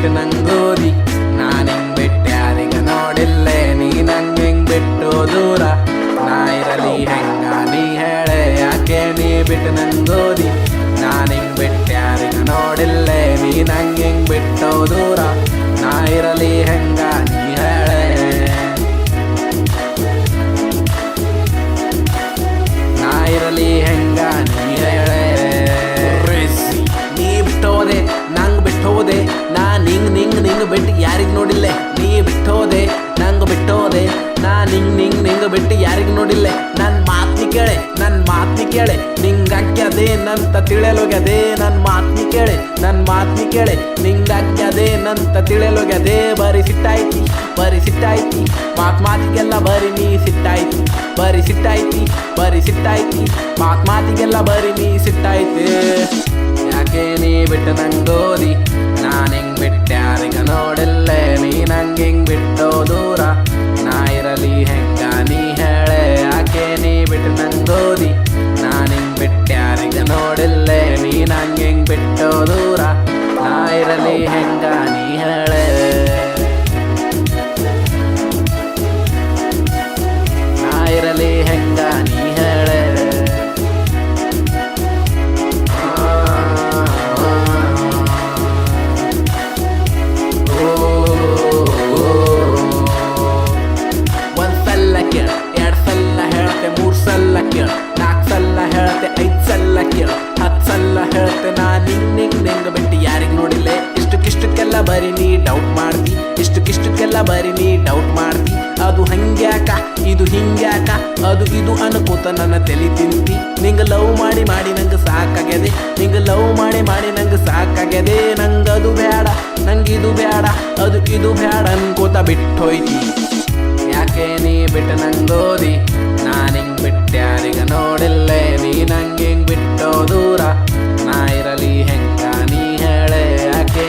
ಬಿಟ್ಟು ನಂಗೋದಿ ನಾನು ಹಿಂಗ್ ಬಿಟ್ಟು ಯಾರಿಗ ನೋಡಿಲ್ಲೇ ನೀ ನಂಗೆ ಹಿಂಗ್ ಬಿಟ್ಟು ದೂರ ನಾ ಇರಲಿ ಹೆಂಗ ನೀ ಹೇಳೆ ಯಾಕೆ ನೀ ಬಿಟ್ಟು ನಂಗೋದಿ ನಾನು ಹಿಂಗ್ ಬಿಟ್ಟು ಯಾರಿಗ ನೋಡಿಲ್ಲೇ ನೀ ನಂಗೆ ಹಿಂಗ್ ಬಿಟ್ಟು ದೂರ ನಾ ಇರಲಿ ಹೆಂಗ ನೀ ಹೇಳೆ ನಾ ಇರಲಿ ಹೆಂಗ ನೀ ಹೇಳೆ ನೀ ಬಿಟ್ಟೋದೆ ನಂಗೆ ಬಿಟ್ಟೋದೆ ನಾ ನಿಂಗ್ ಬಿಟ್ಟು ಯಾರಿಗ್ ನೋಡಿಲ್ಲೆ ನೀ ಬಿಟ್ಟೋದೆ ನಂಗೆ ಬಿಟ್ಟೋದೆ ನಾ ನಿಂಗ್ ಬಿಟ್ಟು ಯಾರಿಗ್ ನೋಡಿಲ್ಲೆ ನನ್ನ ಮಾತ್ನಿ ಕೇಳೆ ನಿಂಗಾಕ್ಯದೆ ನಂತ ತಿಳಿಯಲೋಗ್ಯದೆ ನನ್ನ ಮಾತ್ನಿ ಕೇಳೆ ನಿಂಗಾಕ್ಯದೆ ನಂತ ತಿಳಿಯಲೋಗ್ಯದೆ ಬರೀ ಸಿಟ್ಟಾಯ್ತಿ ಮಾತಿಗೆಲ್ಲ ಬರೀ ನೀ ಸಿಟ್ಟಾಯ್ತಿ ಮಾತಿಗೆಲ್ಲ ಬರೀ ನೀ ಸಿಟ್ಟಾಯ್ತಿ ಯಾಕೆ ನೀ ಬಿಟ್ಟು ನಂಗೋದಿ ನಾನು ಹಿಂಗ್ ಬಿಟ್ಟು ಯಾರಿಗ ನೋಡಿಲ್ಲೇ ನೀ ನಂಗೆ ಹಿಂಗ್ ಬಿಟ್ಟೋ ದೂರ ನಾ ಇರಲಿ ಹೆಂಗ ನೀ ಹೇಳೆ ಯಾಕೆ ನೀ ಬಿಟ್ಟು ನಂಗೋದಿ ನಾನು ಹಿಂಗ್ ಬಿಟ್ಟು ಯಾರಿಗ ನೋಡಿಲ್ಲೇ ನೀ ನಂಗೆ ಹಿಂಗ್ ಬಿಟ್ಟೋ ದೂರ ನಾ ಇರಲಿ ಹೆಂಗ ನೀ ಹೇಳೆ ನಾ ಇರಲಿ ಹೆಂಗ ನೀ ಹೇಳೆ ಮೂರ್ ಸಲ ಕೇಳ 4 ಸಲ ಹೇಳ್ತೆ 5 ಸಲ ಕೇಳ 10 ಸಲ ಹೇಳ್ತೆ ನಾ ನಿಂಗ್ ಬಿಟ್ಟು ಯಾರಿಗ್ ನೋಡಿಲ್ಲೆ ಇಷ್ಟಕ್ಕೆಲ್ಲ ಬರೀ ನೀ ಡೌಟ್ ಮಾಡ್ತಿ ಅದು ಹಂಗ್ಯಾಕ ಇದು ಹಿಂಗ್ಯಾಕ ಅದು ಇದು ಅನ್ಕೋತ ನನ್ನ ತಲೆ ತಿಂತಿ ನಿಂಗ ಲವ್ ಮಾಡಿ ನಂಗೆ ಸಾಕಾಗ್ಯದೆ ನಂಗದು ಬೇಡ ನಂಗಿದು ಬೇಡ ಅದು ಇದು ಬೇಡ ಅನ್ಕೋತ ಬಿಟ್ಟೋಯ್ತಿ ಯಾಕೆ ನೀ ಬಿಟ್ಟು ನಂಗೋದಿ ನಾನು ಹಿಂಗ್ ಬಿಟ್ಟು ಯಾರಿಗ ನೋಡಿಲ್ಲೇ ನೀ ನಂಗೆ ಹಿಂಗ್ ಬಿಟ್ಟೋ ದೂರ ನಾ ಇರಲಿ ಹೆಂಗ ನೀ ಹೇಳೆ ಯಾಕೆ